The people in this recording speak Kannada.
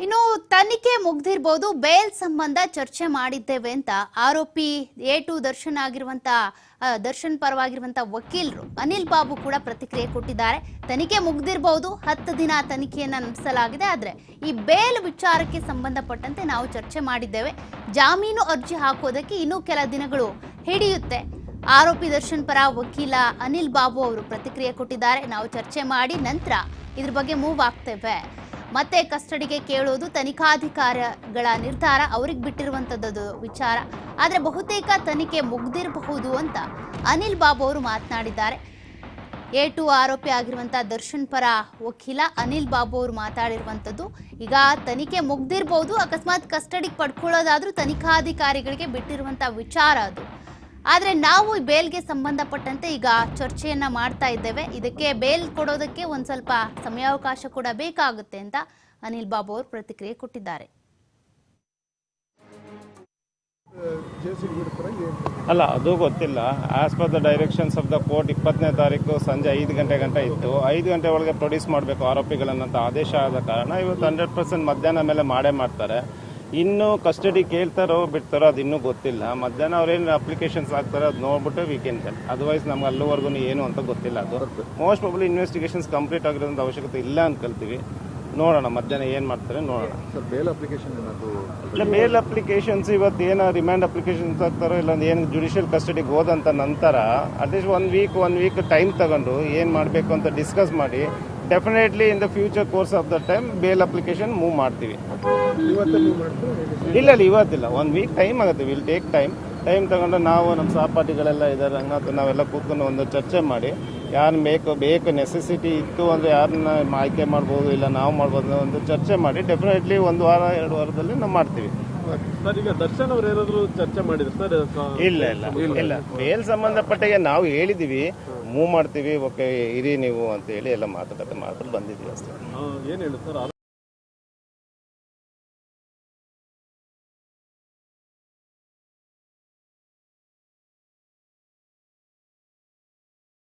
ಇನ್ನು ತನಿಖೆ ಮುಗ್ದಿರಬಹುದು, ಬೇಲ್ ಸಂಬಂಧ ಚರ್ಚೆ ಮಾಡಿದ್ದೇವೆ ಅಂತ ಆರೋಪಿ A2 ದರ್ಶನ್ ಆಗಿರುವಂತ ದರ್ಶನ್ ಪರವಾಗಿರುವಂತ ವಕೀಲರು ಅನಿಲ್ ಬಾಬು ಕೂಡ ಪ್ರತಿಕ್ರಿಯೆ ಕೊಟ್ಟಿದ್ದಾರೆ. ತನಿಖೆ ಮುಗ್ದಿರಬಹುದು, 10 ದಿನ ತನಿಖೆಯನ್ನ ನಡೆಸಲಾಗಿದೆ. ಆದ್ರೆ ಈ ಬೇಲ್ ವಿಚಾರಕ್ಕೆ ಸಂಬಂಧಪಟ್ಟಂತೆ ನಾವು ಚರ್ಚೆ ಮಾಡಿದ್ದೇವೆ. ಜಾಮೀನು ಅರ್ಜಿ ಹಾಕೋದಕ್ಕೆ ಇನ್ನೂ ಕೆಲ ದಿನಗಳು ಹಿಡಿಯುತ್ತೆ. ಆರೋಪಿ ದರ್ಶನ್ ಪರ ವಕೀಲ ಅನಿಲ್ ಬಾಬು ಅವರು ಪ್ರತಿಕ್ರಿಯೆ ಕೊಟ್ಟಿದ್ದಾರೆ. ನಾವು ಚರ್ಚೆ ಮಾಡಿ ನಂತರ ಇದ್ರ ಬಗ್ಗೆ ಮೂವ್ ಆಗ್ತೇವೆ. ಮತ್ತೆ ಕಸ್ಟಡಿಗೆ ಕೇಳೋದು ತನಿಖಾಧಿಕಾರಿಗಳ ನಿರ್ಧಾರ, ಅವ್ರಿಗೆ ಬಿಟ್ಟಿರುವಂಥದ್ದು ವಿಚಾರ. ಆದರೆ ಬಹುತೇಕ ತನಿಖೆ ಮುಗ್ದಿರಬಹುದು ಅಂತ ಅನಿಲ್ ಬಾಬು ಅವರು ಮಾತನಾಡಿದ್ದಾರೆ. A2 ಆರೋಪಿ ಆಗಿರುವಂಥ ದರ್ಶನ್ ಪರ ವಕೀಲ ಅನಿಲ್ ಬಾಬು ಅವರು ಮಾತಾಡಿರುವಂಥದ್ದು. ಈಗ ತನಿಖೆ ಮುಗ್ದಿರಬಹುದು, ಅಕಸ್ಮಾತ್ ಕಸ್ಟಡಿಗೆ ಪಡ್ಕೊಳ್ಳೋದಾದ್ರೂ ತನಿಖಾಧಿಕಾರಿಗಳಿಗೆ ಬಿಟ್ಟಿರುವಂಥ ವಿಚಾರ ಅದು. ಆದರೆ ನಾವು ಬೇಲ್ಗೆ ಸಂಬಂಧಪಟ್ಟಂತೆ ಈಗ ಚರ್ಚೆಯನ್ನ ಮಾಡ್ತಾ ಇದ್ದೇವೆ. ಇದಕ್ಕೆ ಬೇಲ್ ಕೊಡೋದಕ್ಕೆ ಒಂದು ಸ್ವಲ್ಪ ಸಮಯಾವಕಾಶ ಕೂಡ ಬೇಕಾಗುತ್ತೆ ಅಂತ ಅನಿಲ್ ಬಾಬು ಅವರು ಪ್ರತಿಕ್ರಿಯೆ ಕೊಟ್ಟಿದ್ದಾರೆ. ಅಲ್ಲ, ಅದು ಗೊತ್ತಿಲ್ಲ. As per the directions of the court 20ನೇ ತಾರೀಕು ಸಂಜೆ 5 ಗಂಟೆ ಇತ್ತು. 5 ಗಂಟೆ ಒಳಗೆ ಪ್ರೊಡ್ಯೂಸ್ ಮಾಡಬೇಕು ಆರೋಪಿಗಳನ್ನಂತ ಆದೇಶ ಆದ ಕಾರಣ ಇವತ್ತು 100% ಮಧ್ಯಾಹ್ನ ಮೇಲೆ ಮಾಡ್ತಾರೆ. ಇನ್ನು ಕಸ್ಟಡಿ ಕೇಳ್ತಾರೋ ಬಿಡ್ತಾರೋ ಅದು ಇನ್ನೂ ಗೊತ್ತಿಲ್ಲ. ಮಧ್ಯಾಹ್ನ ಅವ್ರೇನು ಅಪ್ಲಿಕೇಶನ್ಸ್ ಹಾಕ್ತಾರೋ ಅದು ನೋಡ್ಬಿಟ್ಟು ವೀಕೆಂಡ್. ಅದರ್ವೈಸ್ ನಮ್ಗೆ ಅಲ್ಲಿವರೆಗೂ ಏನು ಅಂತ ಗೊತ್ತಿಲ್ಲ. ಅದು ಮೋಸ್ಟ್ ಪ್ರಾಬಬ್ಲಿ ಇನ್ವೆಸ್ಟಿಗೇಷನ್ಸ್ ಕಂಪ್ಲೀಟ್ ಆಗಿರೋಂಥ ಅವಶ್ಯಕತೆ ಇಲ್ಲ ಅಂತ ಕಲ್ತೀವಿ. ನೋಡೋಣ ಮಧ್ಯಾಹ್ನ ಏನು ಮಾಡ್ತಾರೆ ನೋಡೋಣ. ಬೇಲ್ ಅಪ್ಲಿಕೇಶನ್ ಇಲ್ಲ, ಬೇಲ್ ಅಪ್ಲಿಕೇಶನ್ಸ್ ಇವತ್ತು ಏನೋ ರಿಮ್ಯಾಂಡ್ ಅಪ್ಲಿಕೇಶನ್ಸ್ ಹಾಕ್ತಾರೋ ಇಲ್ಲ ಏನು ಜುಡಿಷಿಯಲ್ ಕಸ್ಟಡಿಗೆ ಹೋದಂಥ ನಂತರ ಅಟ್ಲೀಸ್ಟ್ ಒನ್ ವೀಕ್ ಟೈಮ್ ತಗೊಂಡು ಏನು ಮಾಡಬೇಕು ಅಂತ ಡಿಸ್ಕಸ್ ಮಾಡಿ definitely in the future course of the time bale application move ಮಾಡ್ತೀವಿ. ಇಲ್ಲ ಇವತ್ತಿಲ್ಲ, 1 ವೀಕ್ ಟೈಮ್ ಆಗುತ್ತೆ. ವಿಲ್ ಟೇಕ್ ಟೈಮ್ ತಗೊಂಡು ನಾವು ನಮ್ಮ ಸಹಪಾಠಿಗಳೆಲ್ಲ ಇದ್ದಾರೆ, ಹಂಗಂತ ನಾವೆಲ್ಲ ಕೂತ್ಕೊಂಡು ಒಂದು ಚರ್ಚೆ ಮಾಡಿ ಯಾರು ಬೇಕು ನೆಸೆಸಿಟಿ ಇತ್ತು ಅಂದರೆ ಯಾರನ್ನ ಆಯ್ಕೆ ಮಾಡ್ಬೋದು, ಇಲ್ಲ ನಾವು ಮಾಡ್ಬೋದು ಒಂದು ಚರ್ಚೆ ಮಾಡಿ ಡೆಫಿನೆಟ್ಲಿ 1 ವಾರ 2 ವಾರದಲ್ಲಿ ನಾವು ಮಾಡ್ತೀವಿ. ಸರ್, ಈಗ ದರ್ಶನ್ ಅವರು ಏನಾದರೂ ಚರ್ಚೆ ಮಾಡಿದ್ರು ಸರ್? ಇಲ್ಲ ಬೇಲ್ ಸಂಬಂಧಪಟ್ಟಾಗೆ ನಾವು ಹೇಳಿದ್ದೀವಿ ಮೂವ್ ಮಾಡ್ತೀವಿ, ಓಕೆ ಇರಿ ನೀವು ಅಂತ ಹೇಳಿ ಎಲ್ಲ ಮಾತಾಡ್ತಾ ಬಂದಿದ್ದೀವಿ ಅಷ್ಟೇ. ಏನು ಹೇಳಿ ಸರ್?